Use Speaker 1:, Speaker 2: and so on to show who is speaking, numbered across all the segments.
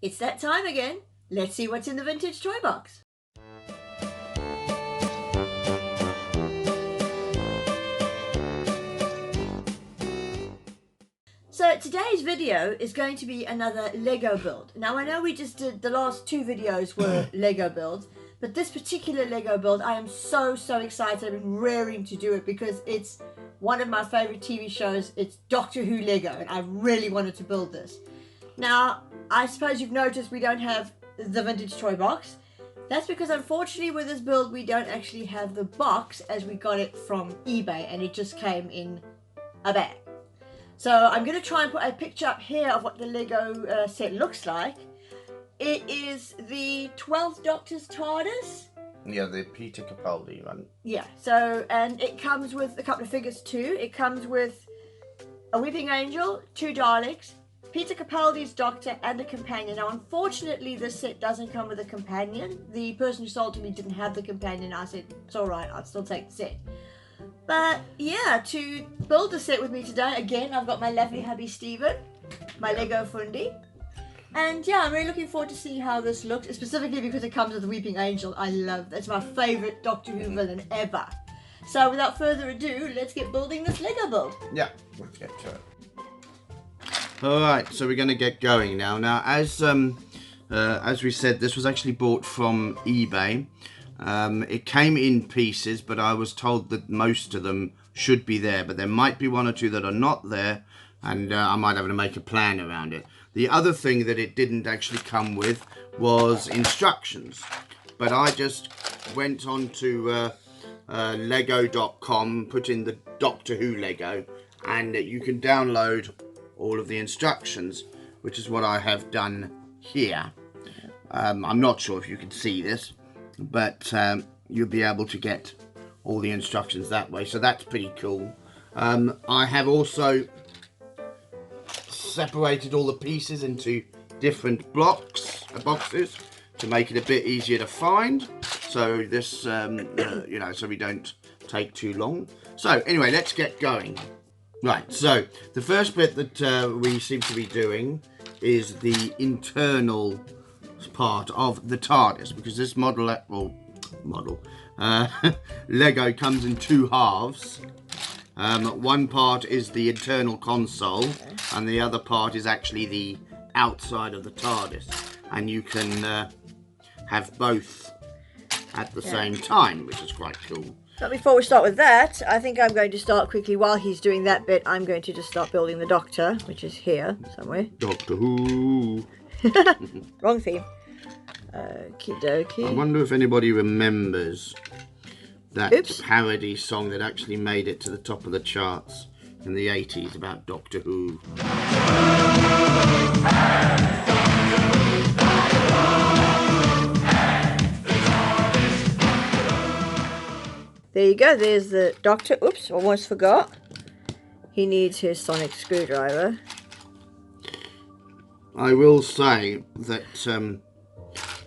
Speaker 1: It's that time again. Let's see what's in the vintage toy box. So today's video is going to be another Lego build. Now I know we just did, the last two videos were Lego builds, but this particular Lego build I am so excited. I've been raring to do it because it's one of my favorite TV shows. It's Doctor Who Lego and I really wanted to build this. Now I suppose you've noticed we don't have the vintage toy box. That's because unfortunately with this build we don't actually have the box as we got it from eBay and it just came in a bag. So I'm going to try and put a picture up here of what the Lego set looks like. It is the 12th Doctor's Tardis.
Speaker 2: Yeah, the Peter Capaldi one.
Speaker 1: Yeah, so, and it comes with a couple of figures too. It comes with a Weeping Angel, 2 Daleks, Peter Capaldi's Doctor, and a companion. Now, unfortunately, this set doesn't come with a companion. The person who sold to me didn't have the companion. I said, it's alright, I'll still take the set. But yeah, to build the set with me today, again, I've got my lovely hubby Stephen, my Lego Fundi. And yeah, I'm really looking forward to see how this looks, specifically because it comes with a Weeping Angel. I love that. It's my favourite Doctor Who villain ever. So without further ado, let's get building this Lego build.
Speaker 2: Yeah, let's get to it. Alright, so we're going to get going now. Now, as we said, this was actually bought from eBay. It came in pieces, but I was told that most of them should be there. But there might be one or two that are not there, and I might have to make a plan around it. The other thing that it didn't actually come with was instructions. But I just went on to lego.com, put in the Doctor Who Lego, and you can download all of the instructions, which is what I have done here. I'm not sure if you can see this, but you'll be able to get all the instructions that way, so that's pretty cool. I have also separated all the pieces into different boxes to make it a bit easier to find, so this you know, so we don't take too long. So anyway, let's get going. Right, so the first bit that we seem to be doing is the internal part of the TARDIS, because this Lego comes in two halves. One part is the internal console and the other part is actually the outside of the TARDIS, and you can have both at the same time, which is quite cool.
Speaker 1: But before we start with that, I think I'm going to start quickly. While he's doing that bit, I'm going to just start building the Doctor, which is here somewhere.
Speaker 2: Doctor Who.
Speaker 1: Wrong theme. Okie dokie.
Speaker 2: I wonder if anybody remembers that parody song that actually made it to the top of the charts in the 80s about Doctor Who.
Speaker 1: There you go, there's the Doctor. Oops, almost forgot. He needs his sonic screwdriver.
Speaker 2: I will say that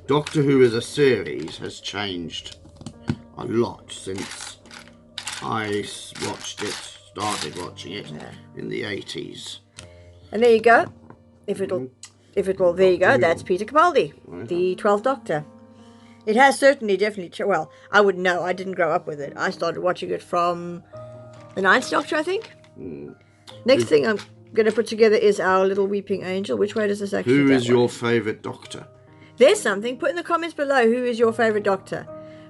Speaker 2: Doctor Who as a series has changed a lot since I started watching it in the 80s.
Speaker 1: And there you go. There you go, that's Peter Capaldi, the 12th Doctor. It has definitely, well, I wouldn't know, I didn't grow up with it. I started watching it from the 9th Doctor, I think. Next thing I'm going to put together is our little Weeping Angel. Which way does this actually go?
Speaker 2: Who is your favourite Doctor?
Speaker 1: There's something. Put in the comments below, who is your favourite Doctor?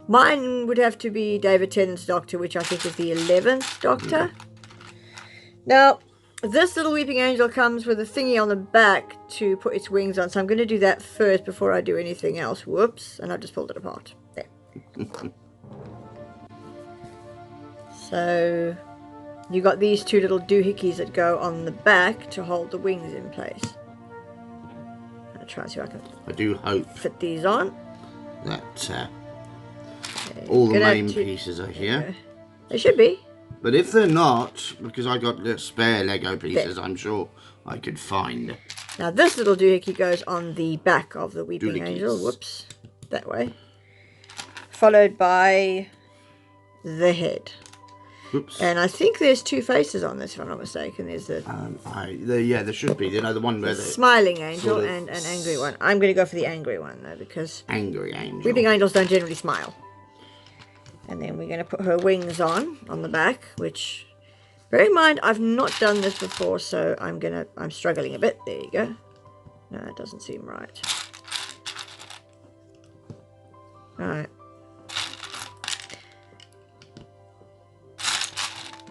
Speaker 1: Mine would have to be David Tennant's Doctor, which I think is the 11th Doctor. Now, this little Weeping Angel comes with a thingy on the back to put its wings on, so I'm going to do that first before I do anything else. Whoops, and I just pulled it apart. There. So, you got these two little doohickeys that go on the back to hold the wings in place. I'll try and see if I
Speaker 2: do hope
Speaker 1: fit these on.
Speaker 2: That all the main pieces are here.
Speaker 1: They should be.
Speaker 2: But if they're not, because I got the spare Lego pieces, I'm sure I could find.
Speaker 1: Now this little doohickey goes on the back of the Weeping Angel. Whoops, that way. Followed by the head.
Speaker 2: Whoops.
Speaker 1: And I think there's two faces on this, if I'm not mistaken. There's the
Speaker 2: Yeah, there should be. You know, the one where the
Speaker 1: smiling angel
Speaker 2: sort of
Speaker 1: and an angry one. I'm going to go for the angry one, though, because
Speaker 2: angry angel.
Speaker 1: weeping angels don't generally smile. And then we're going to put her wings on the back, which, bear in mind, I've not done this before, so I'm struggling a bit. There you go. No, that doesn't seem right. Alright.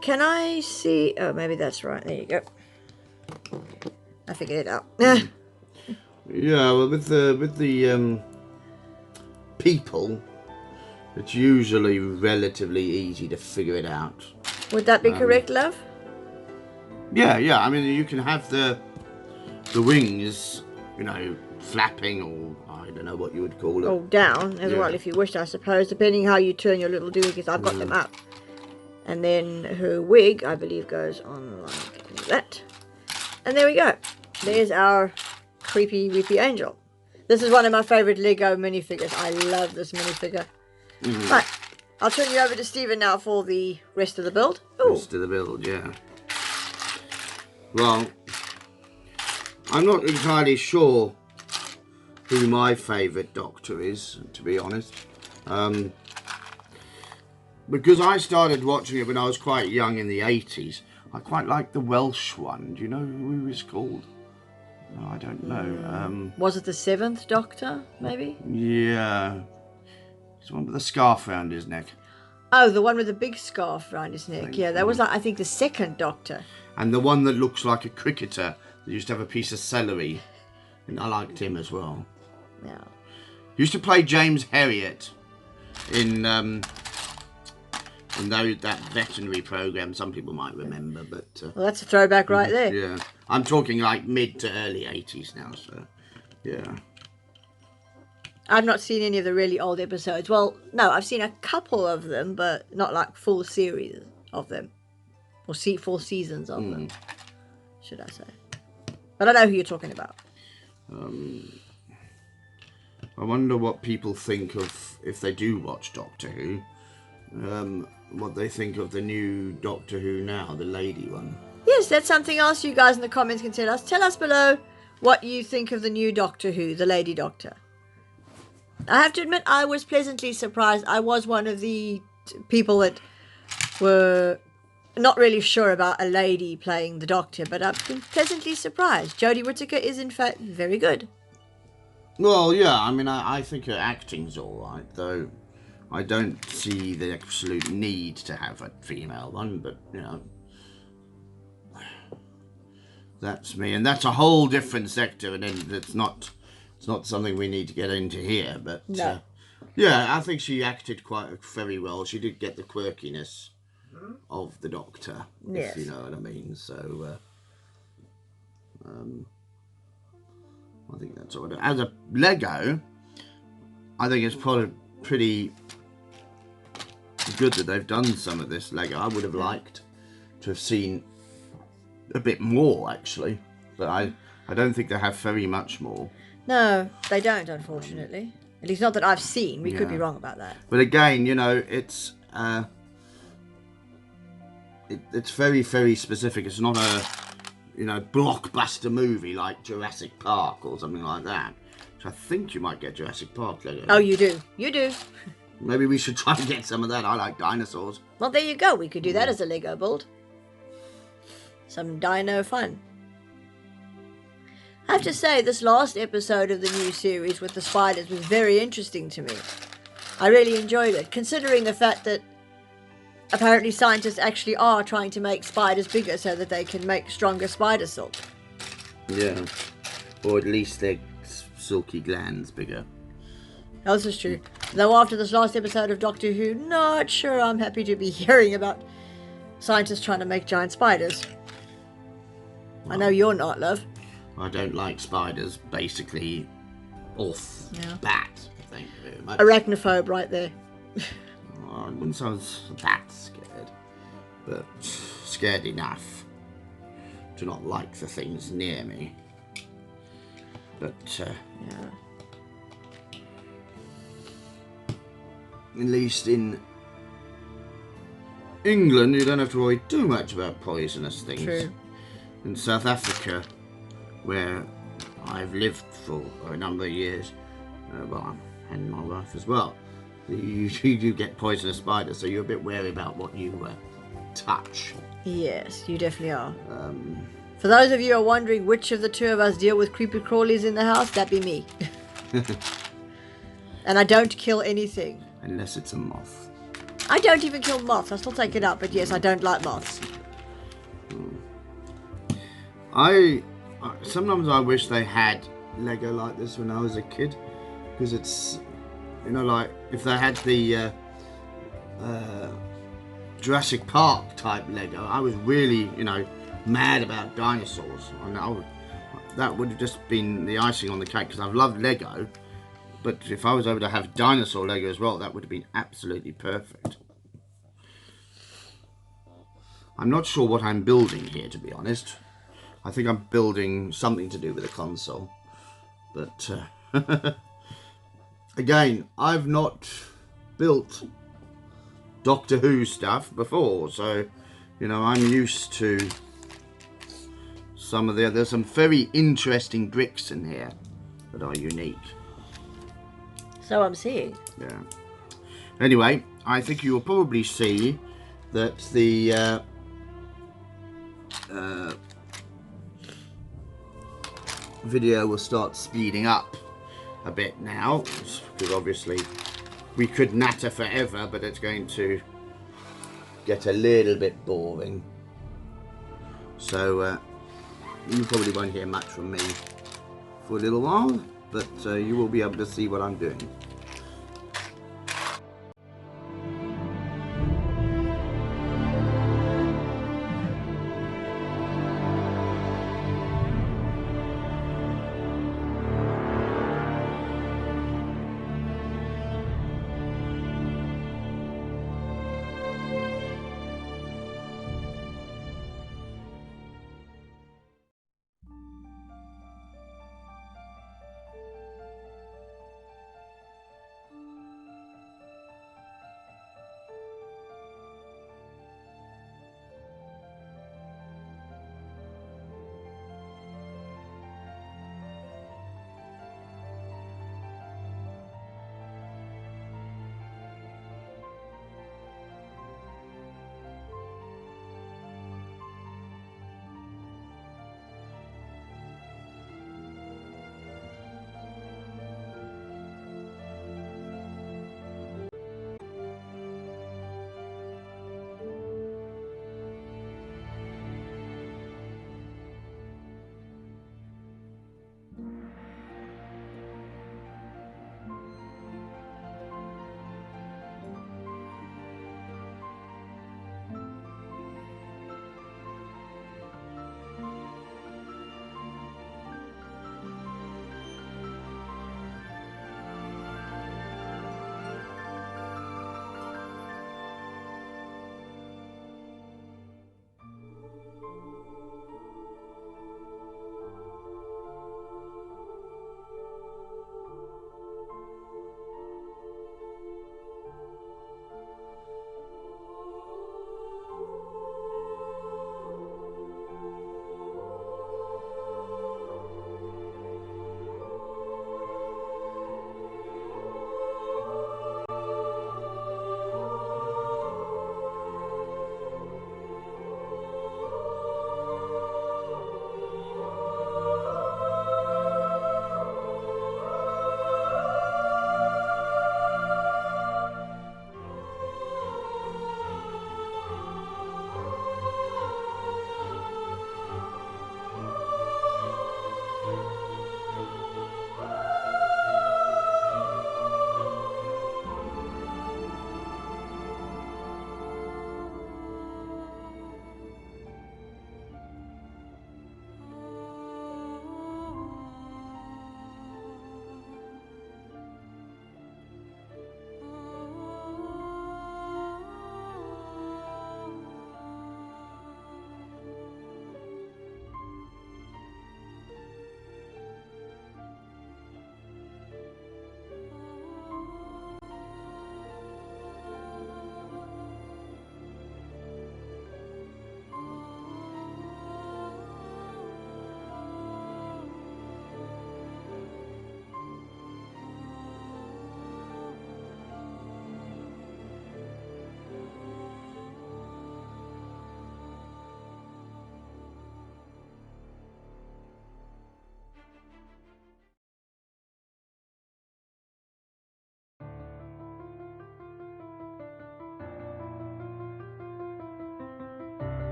Speaker 1: Can I see... Oh, maybe that's right. There you go. I figured it out.
Speaker 2: Yeah, well, with the people, it's usually relatively easy to figure it out.
Speaker 1: Would that be correct, love?
Speaker 2: Yeah. I mean, you can have the wings, you know, flapping, or I don't know what you would call it.
Speaker 1: Oh, down as well, if you wished, I suppose, depending how you turn your little doohies. I've got them up. And then her wig, I believe, goes on like that. And there we go. There's our creepy, weepy angel. This is one of my favourite Lego minifigures. I love this minifigure. Right, I'll turn you over to Stephen now for the rest of the build. Ooh.
Speaker 2: Rest of the build, yeah. Well, I'm not entirely sure who my favourite Doctor is, to be honest. Because I started watching it when I was quite young in the 80s. I quite liked the Welsh one. Do you know who he was called? No, I don't know.
Speaker 1: Was it the 7th Doctor, maybe?
Speaker 2: Yeah. He's the one with the scarf around his neck.
Speaker 1: Oh, the one with the big scarf around his neck. Yeah, that was, like, I think, the 2nd Doctor.
Speaker 2: And the one that looks like a cricketer that used to have a piece of celery. And I liked him as well.
Speaker 1: Yeah.
Speaker 2: He used to play James Herriot in that veterinary program. Some people might remember, but
Speaker 1: Well, that's a throwback right there.
Speaker 2: yeah, I'm talking like mid to early 80s now. So yeah,
Speaker 1: I've not seen any of the really old episodes. Well, no, I've seen a couple of them, but not like full series of them, or full seasons of them, should I say? But I know who you're talking about.
Speaker 2: I wonder what people think of, if they do watch Doctor Who, what they think of the new Doctor Who now, the lady one.
Speaker 1: Yes, that's something else you guys in the comments can tell us. Tell us below what you think of the new Doctor Who, the Lady Doctor. I have to admit, I was pleasantly surprised. I was one of the people that were not really sure about a lady playing the Doctor, but I've been pleasantly surprised. Jodie Whittaker is, in fact, very good.
Speaker 2: Well, yeah, I mean, I think her acting's alright, though I don't see the absolute need to have a female one, but, you know, that's me. And that's a whole different sector, and it's not something we need to get into here, but
Speaker 1: No.
Speaker 2: yeah, I think she acted quite very well. She did get the quirkiness of the Doctor,
Speaker 1: Yes.
Speaker 2: if you know what I mean. So I think that's all. As a Lego, I think it's probably pretty good that they've done some of this Lego. I would have liked to have seen a bit more, actually, but I don't think they have very much more.
Speaker 1: No, they don't, unfortunately. At least not that I've seen. We could be
Speaker 2: Yeah.
Speaker 1: wrong about that.
Speaker 2: But again, you know, it's very, very specific. It's not a, you know, blockbuster movie like Jurassic Park or something like that. So I think you might get Jurassic Park Lego.
Speaker 1: Oh, you do. You do.
Speaker 2: Maybe we should try and get some of that. I like dinosaurs.
Speaker 1: Well, there you go. We could do that as a Lego build. Some dino fun. I have to say, this last episode of the new series with the spiders was very interesting to me. I really enjoyed it, considering the fact that apparently scientists actually are trying to make spiders bigger so that they can make stronger spider silk.
Speaker 2: Yeah. Or at least their silky glands bigger.
Speaker 1: No, this is true. Though after this last episode of Doctor Who, not sure I'm happy to be hearing about scientists trying to make giant spiders. I know you're not, love.
Speaker 2: I don't like spiders, basically, off bat. Thank you very much.
Speaker 1: Arachnophobe right there.
Speaker 2: I wouldn't say I was that scared, but scared enough to not like the things near me. But
Speaker 1: Yeah.
Speaker 2: at least in England, you don't have to worry too much about poisonous things.
Speaker 1: True.
Speaker 2: In South Africa, where I've lived for a number of years, and my wife as well, you do get poisonous spiders, so you're a bit wary about what you touch.
Speaker 1: Yes, you definitely are. For those of you who are wondering which of the two of us deal with creepy crawlies in the house, that'd be me. And I don't kill anything.
Speaker 2: Unless it's a moth.
Speaker 1: I don't even kill moths. I still take it up, but yes, I don't like moths.
Speaker 2: Sometimes I wish they had Lego like this when I was a kid, because it's, you know, like if they had the Jurassic Park type Lego, I was really, you know, mad about dinosaurs. That would have just been the icing on the cake, because I've loved Lego. But if I was able to have dinosaur Lego as well, that would have been absolutely perfect. I'm not sure what I'm building here, to be honest. I think I'm building something to do with the console. But, again, I've not built Doctor Who stuff before. So, you know, I'm used to some of there's some very interesting bricks in here that are unique.
Speaker 1: So I'm seeing.
Speaker 2: Yeah. Anyway, I think you will probably see that the video will start speeding up a bit now, because obviously we could natter forever, but it's going to get a little bit boring. So you probably won't hear much from me for a little while, but you will be able to see what I'm doing.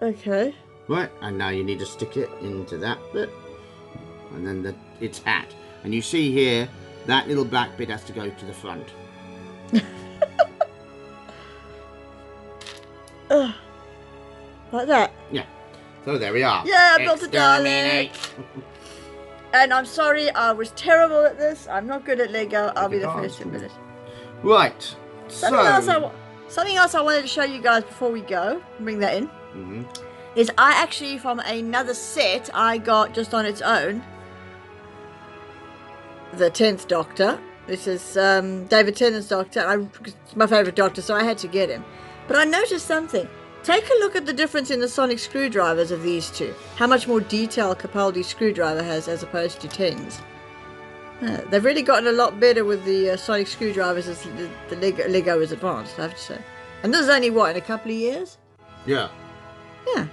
Speaker 1: Okay.
Speaker 2: Right, and now you need to stick it into that bit, and then its hat. And you see here, that little black bit has to go to the front.
Speaker 1: Like that.
Speaker 2: Yeah. So there we are.
Speaker 1: Yeah, I built a
Speaker 2: Exterminate.
Speaker 1: Dalek. And I'm sorry, I was terrible at this. I'm not good at Lego. I'll be the first to admit it.
Speaker 2: Right.
Speaker 1: Something else I wanted to show you guys before we go, bring that in, is I actually, from another set I got just on its own, the 10th Doctor. This is David Tennant's Doctor. It's my favourite Doctor, so I had to get him. But I noticed something. Take a look at the difference in the sonic screwdrivers of these two. How much more detail Capaldi's screwdriver has as opposed to 10's. They've really gotten a lot better with the sonic screwdrivers as the Lego is advanced, I have to say. And this is only, what, in a couple of years?
Speaker 2: Yeah.
Speaker 1: Yeah.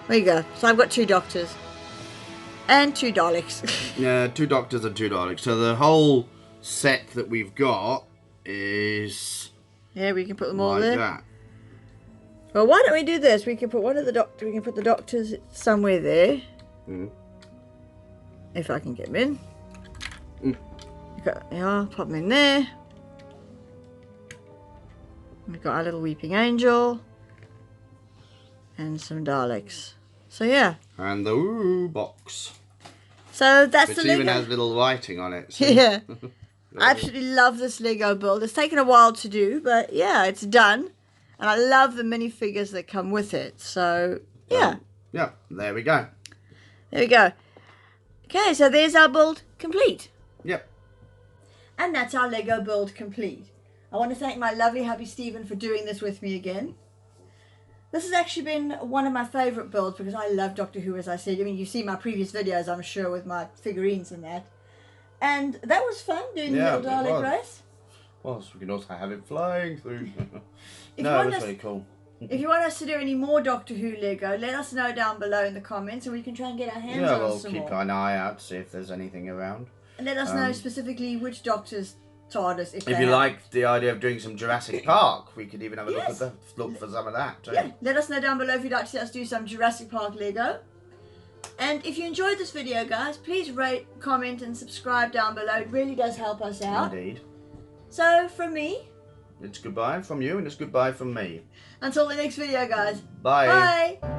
Speaker 1: There you go. So I've got 2 Doctors. And 2 Daleks.
Speaker 2: Yeah, 2 Doctors and 2 Daleks. So the whole set that we've got is...
Speaker 1: Yeah, we can put them all
Speaker 2: like
Speaker 1: there.
Speaker 2: That.
Speaker 1: Well, why don't we do this? We can put we can put the Doctors somewhere there. If I can get them in. Yeah, pop them in there. We've got our little weeping angel. And some Daleks. So yeah.
Speaker 2: And the Ooh box.
Speaker 1: So that's
Speaker 2: Which
Speaker 1: the Lego.
Speaker 2: even has little writing on it. So.
Speaker 1: Yeah. I absolutely love this Lego build. It's taken a while to do, but yeah, it's done. And I love the minifigures that come with it. So, yeah.
Speaker 2: Yeah, there we go.
Speaker 1: There we go. Okay, so there's our build complete.
Speaker 2: Yep.
Speaker 1: And that's our Lego build complete. I want to thank my lovely hubby Stephen for doing this with me again. This has actually been one of my favourite builds because I love Doctor Who, as I said. I mean, you've seen my previous videos, I'm sure, with my figurines and that. And that was fun, doing the little Dalek race.
Speaker 2: Well, so we can also have it flying through.
Speaker 1: If
Speaker 2: no, it was really cool.
Speaker 1: If you want us to do any more Doctor Who Lego, let us know down below in the comments and we can try and get our hands on
Speaker 2: we'll
Speaker 1: some
Speaker 2: keep
Speaker 1: more.
Speaker 2: an eye out to see if there's anything around.
Speaker 1: And let us know specifically which Doctor's Tardis. If
Speaker 2: you like the idea of doing some Jurassic Park, we could even have a look for some of that too.
Speaker 1: Yeah, let us know down below if you'd like to see us do some Jurassic Park Lego. And if you enjoyed this video, guys, please rate, comment and subscribe down below. It really does help us out.
Speaker 2: Indeed.
Speaker 1: So, from me...
Speaker 2: It's goodbye from you and it's goodbye from me.
Speaker 1: Until the next video, guys.
Speaker 2: Bye.
Speaker 1: Bye.